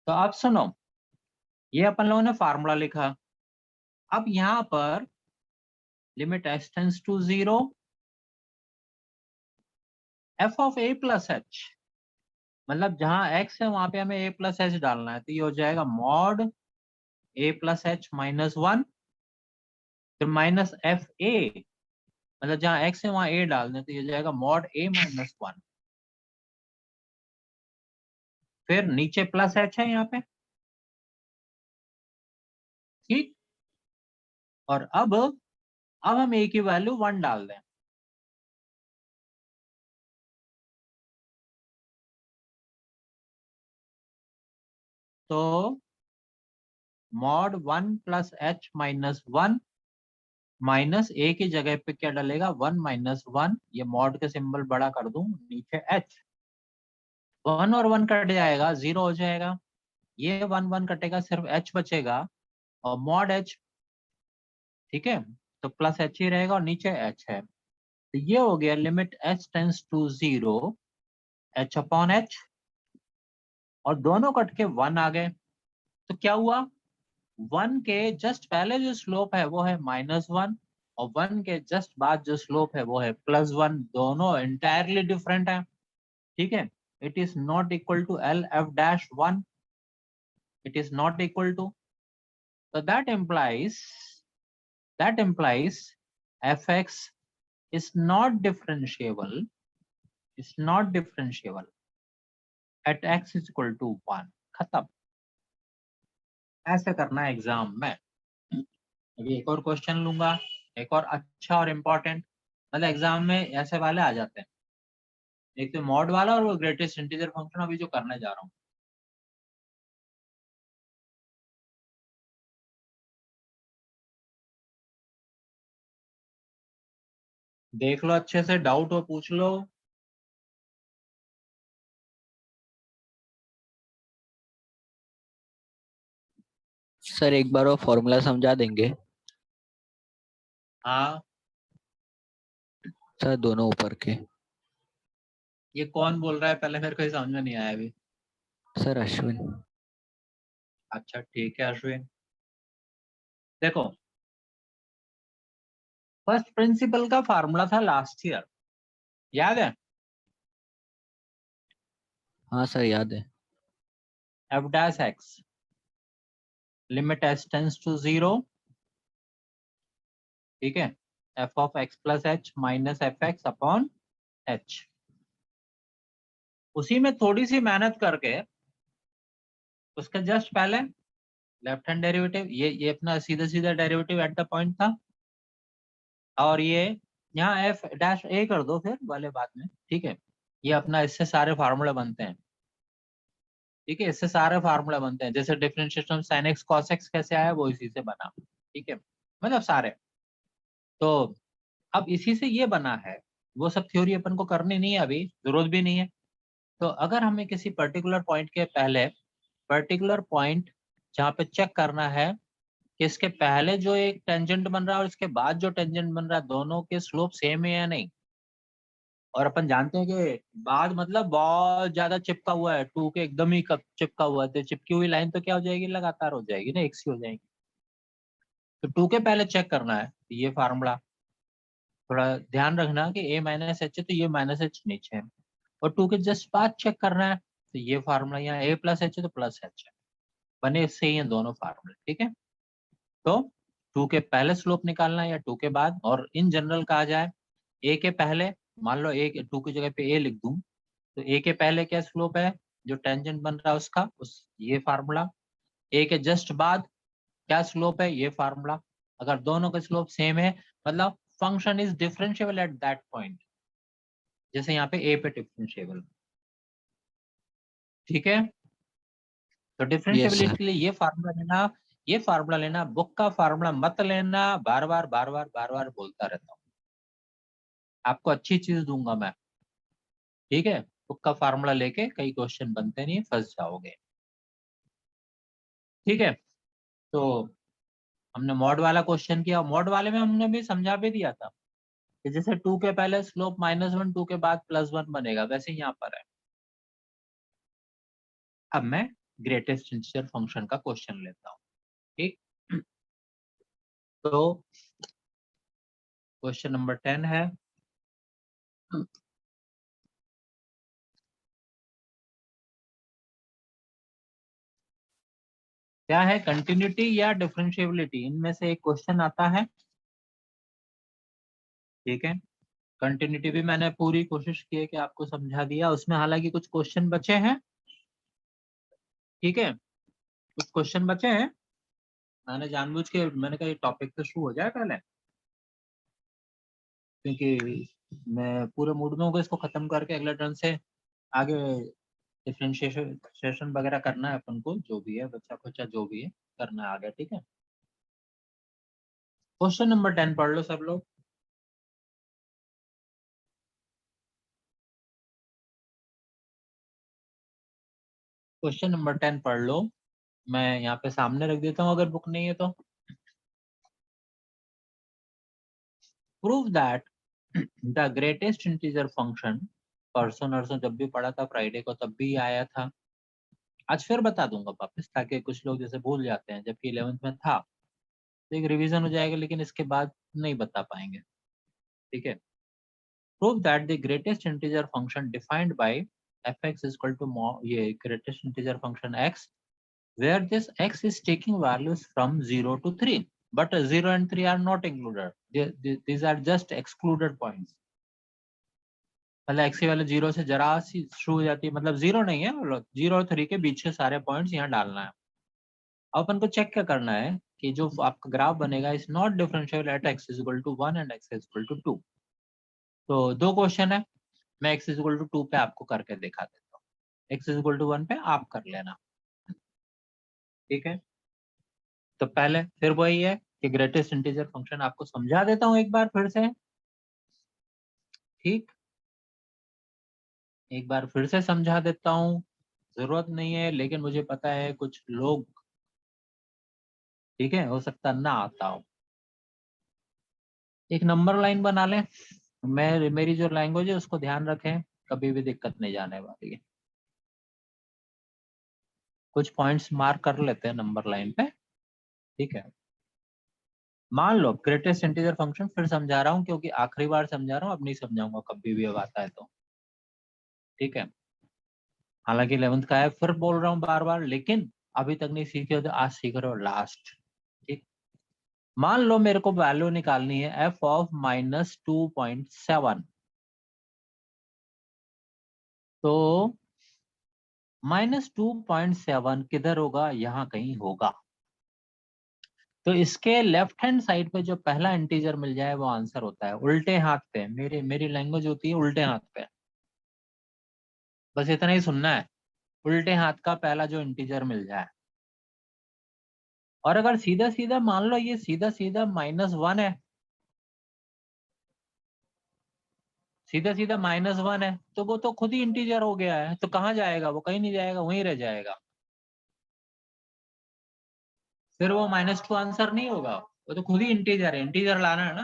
तो आप सुनो, ये अपन लोगों ने फार्मूला लिखा। अब यहां पर limit h tends to 0 f of a plus h, मतलब जहां x है वहां पे हमें a प्लस h डालना है, तो ये हो जाएगा mod a plus h minus 1, फिर माइनस एफ ए, मतलब जहां x है वहां a डाल दें, तो ये हो जाएगा मॉड a माइनस 1, फिर नीचे प्लस h है यहाँ पे, ठीक। और अब हम a की वैल्यू 1 डाल दें, तो mod 1 plus h minus 1 minus a की जगह पे क्या डलेगा 1 माइनस 1, ये मॉड के सिंबल बड़ा कर दूं, नीचे h, 1 और 1 कट जाएगा 0 हो जाएगा, ये 1 1 कटेगा सिर्फ h बचेगा और मॉड h, ठीक है, तो प्लस h ही रहेगा और नीचे h है, तो ये हो गया limit h tends to 0 h upon h, और दोनों कट के 1 आ गए, तो क्या हुआ 1 के जस्ट पहले जो स्लोप है वो है -1 और 1 के जस्ट बाद जो स्लोप है वो है +1, दोनों इंटायरली डिफरेंट है, ठीक है। It is not equal to L F dash 1, it is not equal to, so that implies fx is not differentiable at x is equal to 1, खत्म। ऐसे करना है एग्जाम में। अभी एक और क्वेश्चन लूंगा, एक और अच्छा और इम्पोर्टेंट, मतलब एग्जाम में ऐसे वाले आ जाते हैं, एक तो मॉड वाला और वो ग्रेटेस्ट इंटीजर फंक्शन अभी जो करने जा रहा हूँ। देख लो अच्छे से, डाउट हो पूछ लो। सर एक बार वो फॉर्मूला समझा देंगे? हाँ, सर दोनों ऊपर के। ये कौन बोल रहा है पहले, मेरे को ही समझ में नहीं आया अभी। सर अश्विन। अच्छा ठीक है अश्विन, देखो फर्स्ट प्रिंसिपल का फार्मूला था लास्ट ईयर, याद है? हाँ सर याद है। F dash x limit h tends to 0, ठीक है, f of x plus h minus f x upon h. उसी में थोड़ी सी मेहनत करके उसके जस्ट पहले लेफ्ट हैंड डेरिवेटिव, ये अपना सीधा सीधा डेरिवेटिव एट द पॉइंट था, और ये यहाँ एफ डैश ए कर दो फिर वाले बात में, ठीक है। ये अपना इससे सारे फार्मूले बनते हैं, ठीक है, इससे सारे फार्मूले बनते हैं, जैसे differentiation sin x cos x कैसे आया वो इसी से बना, ठीक है, मतलब सारे। तो अब इसी से ये बना है, वो सब थ्योरी अपन को करनी नहीं है अभी, जरूरत भी नहीं है। तो अगर हमें किसी पर्टिकुलर पॉइंट के पहले पर्टिकुलर पॉइंट जहाँ पे चेक करना है कि इसके पहले जो एक टेंजेंट बन रहा है और इसके बाद जो टेंजेंट बन रहा है दोनों के स्लोप सेम है या नहीं, और अपन जानते हैं कि बाद मतलब बहुत ज्यादा चिपका हुआ है, टू के एकदम ही चिपका हुआ है, तो चिपकी हुई लाइन तो क्या हो जाएगी, लगातार हो जाएगी ना, एक सी हो जाएगी। तो टू के पहले चेक करना है, तो ये फार्मूला थोड़ा ध्यान रखना कि a माइनस एच है तो ये माइनस एच नीचे है, और टू के जस्ट बाद चेक करना है, तो ये फार्मूला यहाँ a प्लस एच है तो प्लस एच है, बने इससे ही हैं दोनों फार्मूले, ठीक है। तो टू के पहले स्लोप निकालना है या टू के बाद, और इन जनरल कहा जाए a के पहले, मान लो a टू की जगह पे a लिख दूं, तो a के पहले क्या स्लोप है जो टेंजेंट बन रहा है उसका, उस ये फार्मूला, a के जस्ट बाद क्या स्लोप है ये फार्मूला, अगर दोनों का स्लोप सेम है मतलब function is differentiable at that point, जैसे यहाँ पे a पे डिफरेंशिएबल, ठीक है। तो यस डिफरेंशिएबिलिटी सर। के लिए ये फार्मूला लेना, ये फार्मूला लेना, बुक का फार्मूला मत लेना, बार बार बार बार बार बार बोलता रहता हूँ, आपको अच्छी चीज दूंगा मैं, ठीक है। बुक का फार्मूला लेके कई क्वेश्चन बनते नहीं, फंस जाओगे, ठीक है। तो हमने मॉड वाला क्वेश्चन किया, मॉड वाले में हमने भी समझा भी दिया था कि जैसे टू के पहले स्लोप -1, टू के बाद +1 बनेगा, वैसे ही यहाँ पर है। अब मैं ग्रेटेस्ट इंटीजर फंक्शन का क्वेश्चन लेता हूँ। ठीक, तो क्वेश्चन नंबर 10 है, क्या है, कंटिन्यूटी या डिफरेंशिएबिलिटी, इनमें से एक क्वेश्चन आता है। ठीक है, कंटिन्यूटी भी मैंने पूरी कोशिश की है कि आपको समझा दिया, उसमें हालांकि कुछ क्वेश्चन बचे हैं। ठीक है, कुछ क्वेश्चन बचे हैं, मैंने जानबूझ के मैंने कहा ये टॉपिक तो शुरू हो जाए पहले, क्योंकि मैं पूरे मूड में हूँ इसको खत्म करके अगले टर्न से आगे डिफरेंशिएशन वगैरह करना है अपन को, जो भी है बच्चा खुचा जो भी है करना है आगे। ठीक है, क्वेश्चन नंबर 10 पढ़ लो सब लोग। क्वेश्चन नंबर 10 पढ़ लो, मैं यहाँ पे सामने रख देता हूँ अगर बुक नहीं है तो। Prove that the greatest integer function, परसों नरसों जब भी पढ़ा था फ्राइडे को तब भी आया था, आज फिर बता दूंगा वापस, ताकि कुछ लोग जैसे भूल जाते हैं, जबकि 11th में था, तो एक रिवीजन हो जाएगा, लेकिन इसके बाद नहीं बता पाएंगे। ठीक है, prove that the greatest integer function defined by fx is equal to ये greatest integer function x where this x is taking values from 0 to 3, but 0 and 3 are not included. These are just excluded points. मतलब x की value 0 से जरा सी शुरू हो जाती है, मतलब 0 नहीं है, 0 और 3 के बीच के सारे पॉइंट्स यहाँ डालना है। अब अपन को चेक क्या करना है कि जो आपका ग्राफ बनेगा is not differentiable eight x is equal to 1 and x is equal to 2। तो दो क्वेश्चन है, मैं x is equal to 2 पे आपको करके दिखा देता हूँ, x is equal to 1 पे आप कर लेना। ठीक है, तो पहले फिर वही है कि ग्रेटेस्ट इंटीजर फंक्शन आपको समझा देता हूँ एक बार फिर से। ठीक, एक बार फिर से समझा देता हूँ, जरूरत नहीं है, लेकिन मुझे पता है कुछ लोग, ठीक है, हो सकता ना आता हो। एक नंबर लाइन बना लें, मैं मेरी जो लैंग्वेज है उसको ध्यान रखें, कभी भी दिक्कत नहीं जाने वाली है। कुछ पॉइंट्स मार्क कर लेते हैं नंबर लाइन पे। ठीक है, मान लो ग्रेटेस्ट इंटीजर फंक्शन, फिर समझा रहा हूँ क्योंकि आखिरी बार समझा रहा हूँ, अब नहीं समझाऊंगा कभी भी अब आता है तो। ठीक है, हालांकि 11th का है, फिर बोल रहा हूँ बार बार, लेकिन अभी तक नहीं सीखे हो तो आज सीख रहे हो लास्ट। ठीक, मान लो मेरे को वैल्यू निकालनी है f ऑफ -2.7, तो -2.7 किधर होगा, यहाँ कहीं होगा। तो इसके लेफ्ट हैंड साइड पे जो पहला इंटीजर मिल जाए वो आंसर होता है, उल्टे हाथ पे, मेरी लैंग्वेज होती है उल्टे हाथ पे, बस इतना ही सुनना है, उल्टे हाथ का पहला जो इंटीजर मिल जाए। और अगर सीधा सीधा मान लो ये सीधा सीधा -1 है, सीधा सीधा -1 है, तो वो तो खुद ही इंटीजर हो गया है, तो कहाँ जाएगा, वो कहीं नहीं जाएगा, वहीं रह जाएगा। फिर वो -2 आंसर नहीं होगा, वो तो खुद ही इंटीजर है, इंटीजर लाना है ना।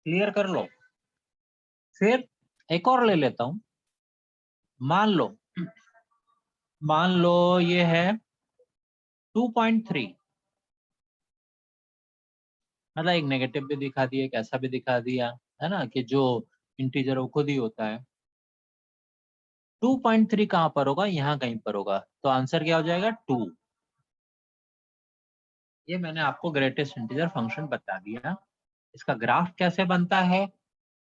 क्लियर कर लो। फिर एक और ले लेता हूं, मान लो, मान लो ये है 2.3, मतलब एक नेगेटिव भी दिखा दिया, एक ऐसा भी दिखा दिया, है ना, कि जो इंटीजर वो खुद ही होता है। 2.3 कहाँ पर होगा, यहाँ कहीं पर होगा, तो आंसर क्या हो जाएगा 2। ये मैंने आपको ग्रेटेस्ट इंटीजर फंक्शन बता दिया। इसका ग्राफ कैसे बनता है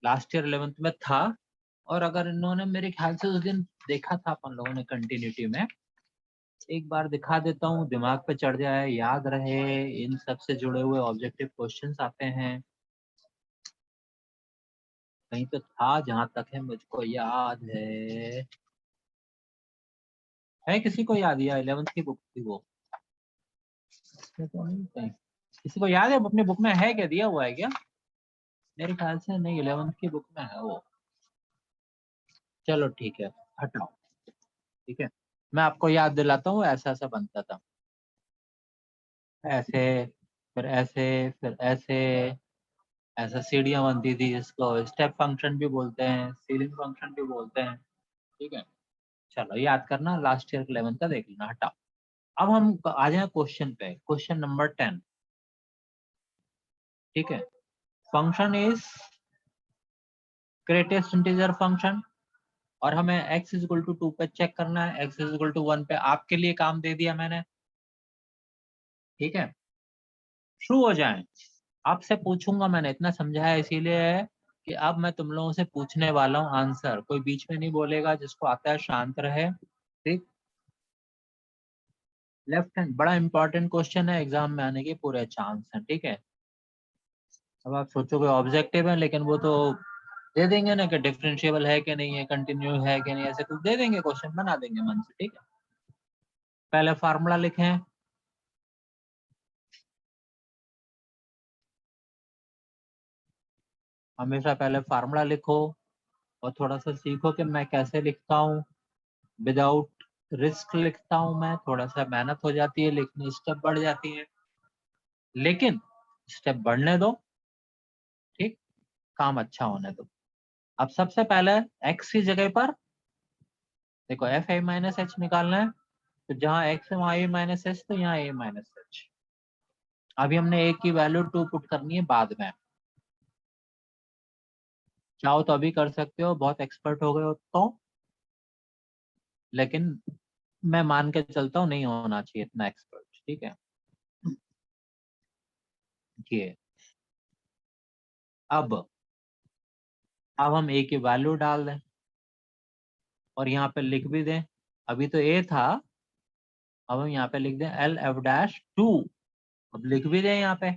लास्ट ईयर 11th में था, और अगर इन्होंने मेरे ख्याल से उस दिन देखा था अपन लोगों ने कंटिन्यूटी में, एक बार दिखा देता हूँ, दिमाग पे चढ़ जाए, याद रहे, इन सब से जुड़े हुए ऑब्जेक्टिव क्वेश्चंस आते हैं। कहीं तो था, जहां तक है मुझको याद है किसी को याद, या 11th की बुक थी वो, तो नहीं कहीं किसी को याद है अपनी बुक में है क्या, दिया हुआ है क्या, मेरे ख्याल से नहीं, 11th की बुक में है वो। चलो ठीक है, हटाओ। ठीक है, मैं आपको याद दिलाता हूँ, ऐसा ऐसा बनता था, ऐसे, फिर ऐसे, फिर ऐसे, ऐसा सीढ़ियां बनती थी, इसको स्टेप फंक्शन भी बोलते हैं, सीलिंग फंक्शन भी बोलते हैं। ठीक है, चलो याद करना, लास्ट ईयर 11 का देख लेना, हटाओ। अब हम आ जाए क्वेश्चन पे, क्वेश्चन नंबर 10। ठीक है, function is greatest integer function, और हमें x इज इक्वल टू 2 पे चेक करना है, x इज इक्वल टू 1 पे। आपके लिए काम दे दिया मैंने। ठीक है, शुरू हो जाए। आपसे पूछूंगा, मैंने इतना समझाया इसीलिए है कि अब मैं तुम लोगों से पूछने वाला हूँ आंसर, कोई बीच में नहीं बोलेगा, जिसको आता है शांत रहे। ठीक, लेफ्ट हैंड बड़ा इंपॉर्टेंट क्वेश्चन है, एग्जाम में आने के पूरे चांस हैं। ठीक है, अब आप सोचोगे ऑब्जेक्टिव है, लेकिन वो तो दे देंगे ना कि डिफरेंशिएबल है कि नहीं है, कंटिन्यू है कि नहीं, ऐसे कुछ दे देंगे, क्वेश्चन बना देंगे मन से। ठीक है, पहले फार्मूला लिखें। हमेशा पहले फार्मूला लिखो, और थोड़ा सा सीखो कि मैं कैसे लिखता हूँ, विदाउट रिस्क लिखता हूँ मैं। थोड़ा सा मेहनत हो जाती है, लिखने स्टेप बढ़ जाती है, लेकिन स्टेप बढ़ने दो। ठीक, काम अच्छा होने दो। अब सबसे पहले x की जगह पर देखो एफ ए माइनस एच निकालना है, तो जहाँ x है वहाँ a माइनस एच, तो यहाँ a माइनस एच। अभी हमने a की वैल्यू 2 पुट करनी है बाद में, चाहो तो अभी कर सकते हो, बहुत एक्सपर्ट हो गए हो तो, लेकिन मैं मान के चलता हूँ नहीं होना चाहिए इतना एक्सपर्ट। ठीक है, ये अब हम a की वैल्यू डाल दें, और यहाँ पे लिख भी दें। अभी तो a था, अब हम यहाँ पे लिख दें एल एफ डैश 2। अब लिख भी दें यहाँ पे,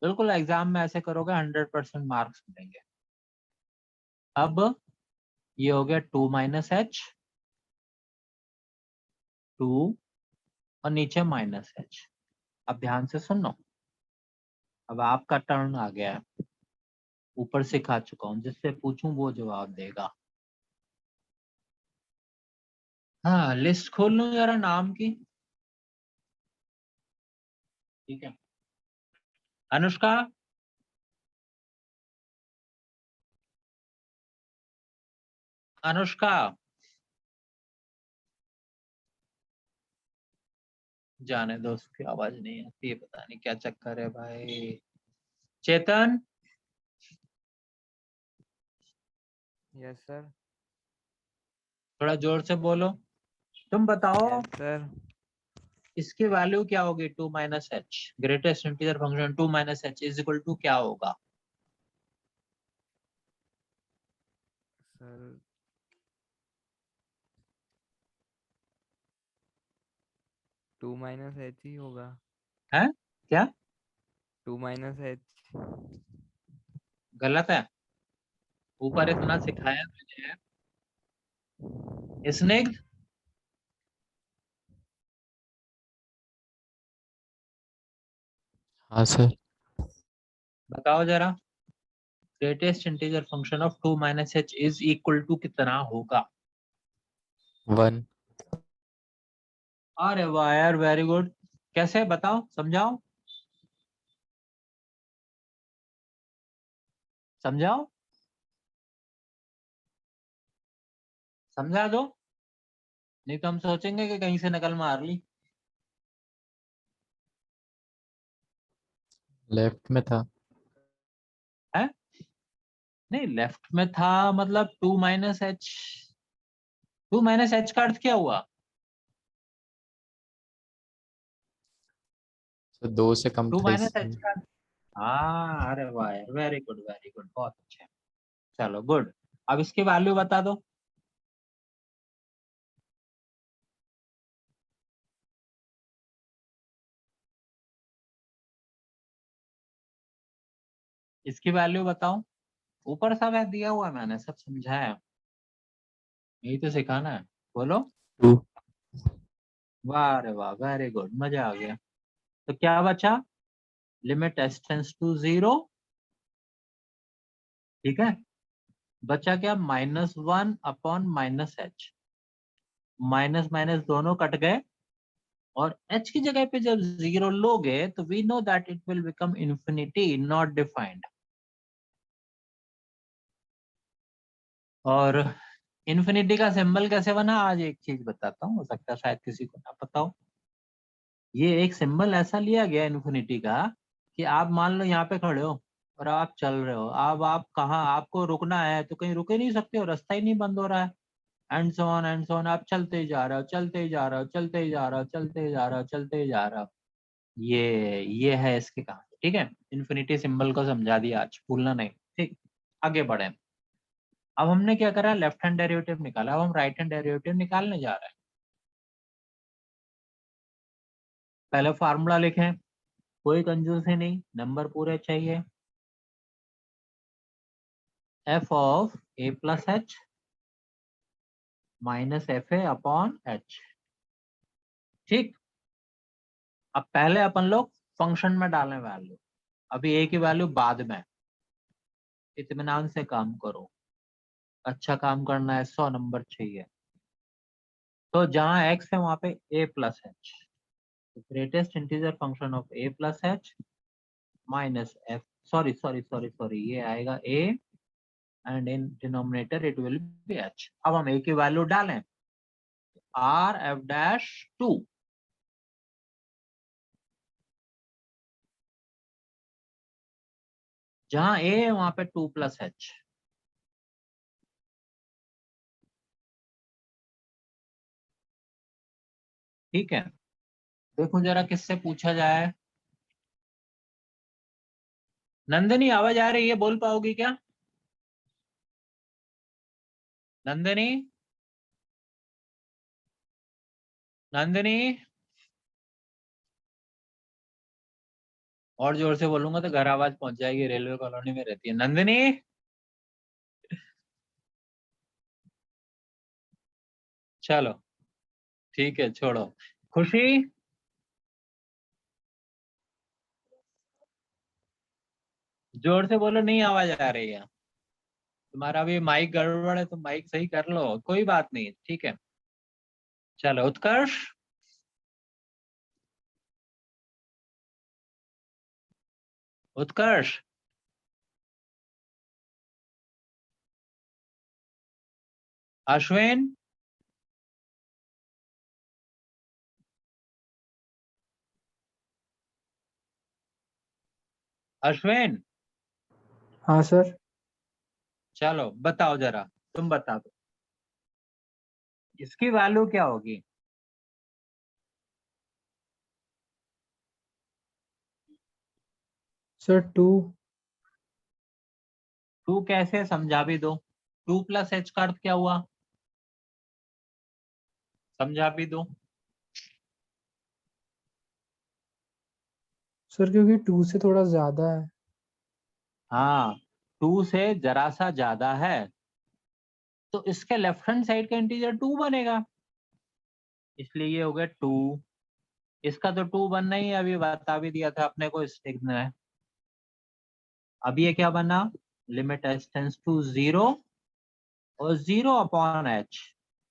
बिल्कुल एग्जाम में ऐसे करोगे 100% मार्क्स मिलेंगे। अब ये हो गया 2 माइनस एच, 2 और नीचे माइनस एच। अब ध्यान से सुनो, अब आपका टर्न आ गया है। ऊपर सिखा चुका हूँ, जिससे पूछूं वो जवाब देगा। हाँ, लिस्ट खोल लूं जरा नाम की। ठीक है, अनुष्का, अनुष्का, जाने दो, उसकी आवाज नहीं आती है, पता नहीं क्या चक्कर है भाई। चेतन, यस सर। थोड़ा जोर से बोलो। तुम बताओ यस सर। इसकी वैल्यू क्या होगी, 2 minus h, greatest integer function 2 minus h is equal to क्या होगा? सर 2 माइनस एच ही होगा। है क्या? 2 माइनस एच। गलत है, ऊपर इतना सिखाया मैंने। स्नेक, हाँ सर। बताओ जरा, greatest integer function of 2 minus h is equal to कितना होगा? 1। अरे वाह यार, वेरी गुड। कैसे, बताओ, समझाओ, समझाओ, समझा दो, नहीं तो हम सोचेंगे कि कहीं से नकल मार ली। लेफ्ट में था। है, नहीं लेफ्ट में था मतलब 2 माइनस एच, 2 माइनस एच का अर्थ क्या हुआ? तो 2 से कम 2 था माइनस एच इसलिए। का, हाँ, अरे वाह यार, वेरी गुड, बहुत अच्छे। चलो गुड, अब इसकी वैल्यू बता दो। इसकी वैल्यू बताओ, ऊपर सब है दिया हुआ है, मैंने सब समझाया है, यही तो सिखाना है। बोलो। 2। वाह रे वाह, वेरी गुड, मजा आ गया। तो क्या बचा? Limit s tends to 0। ठीक है, बचा क्या? -1 upon minus h. Minus minus दोनों कट गए, और h की जगह पे जब 0 लोगे तो we know that it will become infinity not defined. और इन्फिनिटी का सिंबल कैसे बना, आज एक चीज बताता हूँ, हो सकता है शायद किसी को ना पता हो। ये एक सिंबल ऐसा लिया गया इन्फिनिटी का कि आप मान लो यहाँ पे खड़े हो और आप चल रहे हो, अब आप कहाँ, आपको रुकना है तो कहीं रुक ही नहीं सकते हो, रास्ता ही नहीं बंद हो रहा है, एंड सो ऑन आप चलते ही जा रहे हो, चलते ही जा रहे हो, चलते ही जा रहे हो, चलते ही जा रहे हो, चलते ही जा रहे हो। ये है इसके कहानी। ठीक है, इन्फिनिटी सिंबल को समझा दिया आज, भूलना नहीं। ठीक, आगे बढ़े। अब हमने क्या करा, लेफ्ट हैंड डेरिवेटिव निकाला, अब हम राइट हैंड डेरिवेटिव निकालने जा रहे हैं। पहले फार्मूला लिखें, कोई कंजूसी नहीं, नंबर पूरे चाहिए। F of A plus h minus F A upon H. ठीक, अब पहले अपन लोग फंक्शन में डालें वैल्यू, अभी ए की वैल्यू बाद में। इत्मीनान से काम करो, अच्छा काम करना है, 100 नंबर चाहिए। तो जहां x है वहां पे a plus H, greatest integer function of a plus h minus F, sorry ये आएगा a and in denominator it will be h। अब हम a की वैल्यू डालें, r f डैश 2, जहां a है वहां पे 2 प्लस एच। ठीक है, देखो जरा किससे पूछा जाए। नंदिनी आवाज आ रही है, बोल पाओगी क्या नंदिनी? नंदिनी और जोर से बोलूंगा तो घर आवाज पहुंच जाएगी, रेलवे कॉलोनी में रहती है नंदिनी। चलो ठीक है, छोड़ो। खुशी, जोर से बोलो, नहीं आवाज आ रही है। तुम्हारा भी माइक गड़बड़ है, तो माइक सही कर लो, कोई बात नहीं, ठीक है। चलो उत्कर्ष, उत्कर्ष, अश्विन, अश्विन, हाँ सर। चलो बताओ जरा, तुम बता दो इसकी वैल्यू क्या होगी। सर 2। 2 कैसे, समझा भी दो। 2 प्लस एच का अर्थ क्या हुआ, समझा भी दो। सर क्योंकि 2 से थोड़ा ज्यादा है। हाँ, 2 से जरा सा ज्यादा है, तो इसके लेफ्ट हैंड साइड का इंटीजर 2 बनेगा, इसलिए ये हो गया 2। इसका तो 2 बनना ही है, अभी बता भी दिया था अपने को इस एक में। अब ये क्या बना, लिमिट h टेंड्स टू 0 और 0 अपॉन h,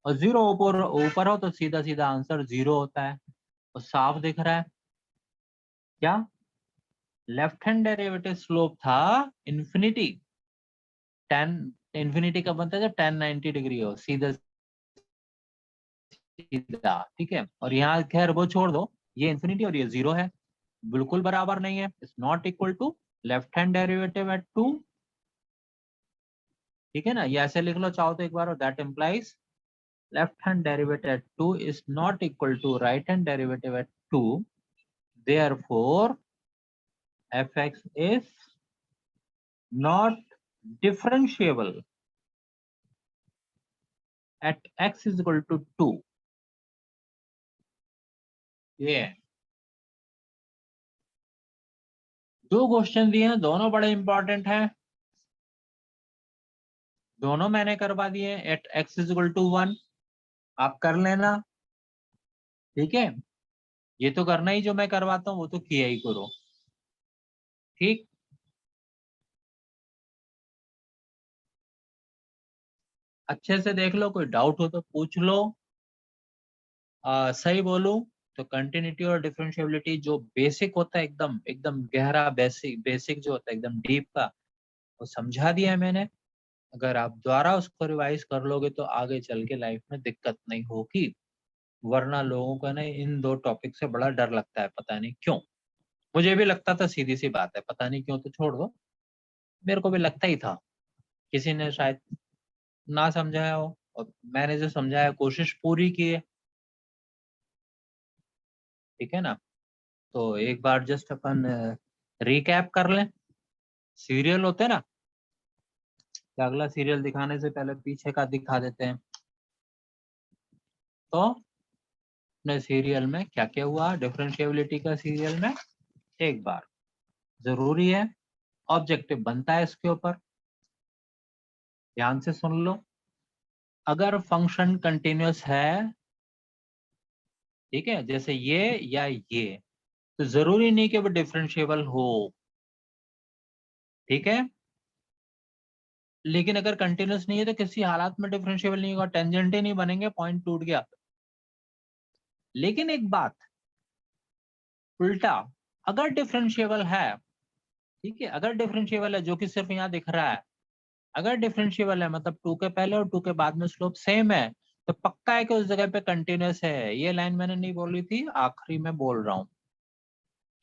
और 0 ऊपर ऊपर हो तो सीधा सीधा आंसर 0 होता है, तो साफ दिख रहा है क्या। लेफ्ट हैंड डेरिवेटिव स्लोप था इन्फिनिटी, 10 इन्फिनिटी कब बनता है जब 1090 डिग्री हो, सीधा सीधा। ठीक है, और यहाँ खैर वो छोड़ दो, ये इन्फिनिटी और ये 0 है, बिल्कुल बराबर नहीं है, it's not equal to left hand derivative at 2। ठीक है ना, ये ऐसे लिख लो चाहो तो एक बार, that implies left hand derivative at 2 is not equal to right hand derivative at 2, therefore fx is not differentiable at x is equal to 2। ये दो क्वेश्चन दिए हैं, दोनों बड़े इंपॉर्टेंट हैं, दोनों मैंने करवा दिए eight x is equal to 1, आप कर लेना। ठीक है, ये तो करना ही, जो मैं करवाता हूँ वो तो किया ही करो। ठीक, अच्छे से देख लो, कोई डाउट हो तो पूछ लो। सही बोलूं तो कंटिन्यूटी और डिफरेंशिएबिलिटी जो बेसिक होता है, एकदम एकदम गहरा बेसिक जो होता है एकदम डीप का, वो समझा दिया है मैंने। अगर आप दोबारा उसको रिवाइज कर लोगे तो आगे चल के लाइफ में दिक्कत नहीं होगी। वरना लोगों को ना इन दो टॉपिक से बड़ा डर लगता है, पता नहीं क्यों। मुझे भी लगता था, सीधी सी बात है, पता नहीं क्यों, तो छोड़ दो। मेरे को भी लगता ही था, किसी ने शायद ना समझाया हो और मैंने जो समझाया कोशिश पूरी की है, ठीक है ना। तो एक बार जस्ट अपन रिकैप कर लें। सीरियल होते हैं ना, तो अगला सीरियल दिखाने से पहले पीछे का दिखा देते हैं। तो अपने सीरियल में क्या क्या हुआ, डिफरेंशिएबिलिटी का सीरियल में, एक बार जरूरी है, ऑब्जेक्टिव बनता है इसके ऊपर, ध्यान से सुन लो। अगर फंक्शन कंटिन्यूअस है, ठीक है, जैसे ये या ये, तो जरूरी नहीं कि वो डिफरेंशिएबल हो, ठीक है। लेकिन अगर कंटिन्यूअस नहीं है तो किसी हालात में डिफरेंशिएबल नहीं होगा, टेंजेंट ही नहीं बनेंगे, पॉइंट टूट गया। लेकिन एक बात उल्टा, अगर डिफरेंशिएबल है, ठीक है, अगर डिफरेंशिएबल है, जो कि सिर्फ यहाँ दिख रहा है, अगर डिफरेंशिएबल है मतलब 2 के पहले और 2 के बाद में स्लोप सेम है, तो पक्का है कि उस जगह पे कंटिन्यूअस है। ये लाइन मैंने नहीं बोली थी, आखिरी में बोल रहा हूँ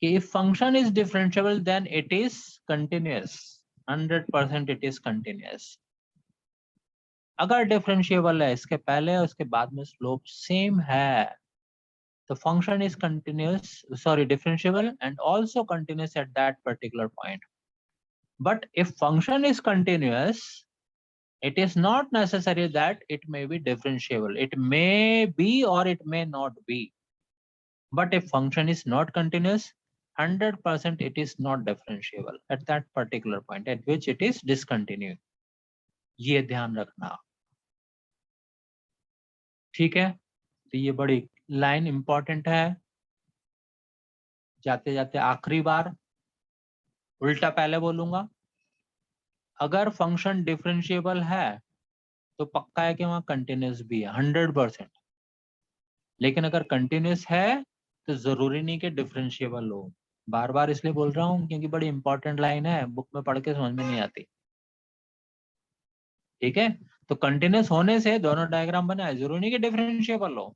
कि if function is differentiable then it is continuous, 100% it is continuous. अगर डिफरेंशिएबल है, इसके पहले और इसके बाद में स्लोप सेम है, the function is continuous, sorry, differentiable and also continuous at that particular point. But if function is continuous, it is not necessary that it may be differentiable. It may be or it may not be. But if function is not continuous, 100% it is not differentiable at that particular point at which it is discontinued. ये ध्यान रखना, ठीक है। तो ये बड़ी line important है। जाते जाते आखिरी बार उल्टा पहले बोलूंगा, अगर फंक्शन डिफरेंशिएबल है तो पक्का है कि वहां कंटिन्यूस भी है, 100%। लेकिन अगर कंटिन्यूस है तो जरूरी नहीं कि डिफरेंशिएबल हो। बार बार इसलिए बोल रहा हूँ क्योंकि बड़ी इंपॉर्टेंट लाइन है, बुक में पढ़ के समझ में नहीं आती, ठीक है। तो कंटिन्यूस होने से दोनों डायग्राम बनाए, जरूरी नहीं कि डिफरेंशिएबल हो।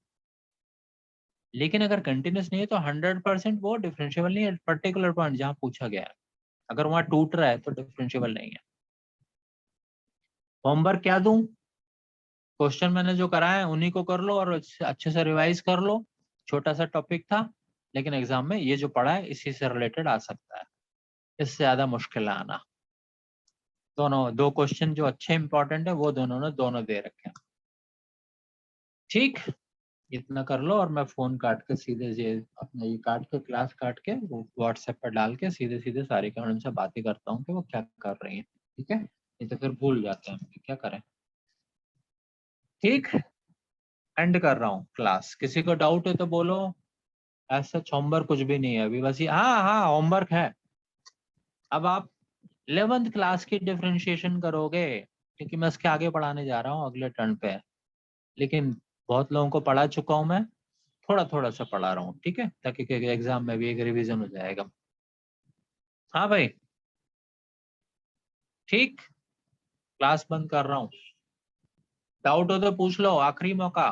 लेकिन अगर कंटिन्यूस नहीं है तो 100% वो डिफरेंशिएबल नहीं है, पर्टिकुलर पॉइंट जहां पूछा गया है। अगर वहां टूट रहा है तो डिफरेंशिएबल नहीं है। होमवर्क क्या दूं? क्वेश्चन मैंने जो कराए हैं उन्हीं को कर लो और अच्छे से रिवाइज कर लो। छोटा सा टॉपिक था, लेकिन एग्जाम में ये जो पढ़ा है इसी से रिलेटेड आ सकता है, इससे ज्यादा मुश्किल आना। दोनों दो क्वेश्चन जो अच्छे इंपॉर्टेंट है वो दोनों ने दोनों दे रखे हैं, ठीक। इतना कर लो और मैं फोन काट के सीधे अपना ये काट के क्लास काट के वो व्हाट्सएप पर डाल के सीधे सीधे सारी के उनसे बातें करता हूँ कि वो क्या कर रही है, ठीक है। नहीं तो फिर भूल जाते हैं, क्या करें, ठीक। एंड कर रहा हूँ क्लास। किसी को डाउट है तो बोलो। ऐसा होमवर्क कुछ भी नहीं है अभी, बस ये हाँ हाँ होमवर्क है। अब आप 11th क्लास की डिफरेंशिएशन करोगे, क्योंकि मैं इसके आगे पढ़ाने जा रहा हूँ अगले टर्न पे। लेकिन बहुत लोगों को पढ़ा चुका हूँ मैं, थोड़ा थोड़ा सा पढ़ा रहा हूँ, ठीक है, ताकि एग्जाम में भी एक रिवीजन हो जाएगा। हाँ भाई, ठीक। क्लास बंद कर रहा हूँ। डाउट हो तो पूछ लो, आखिरी मौका।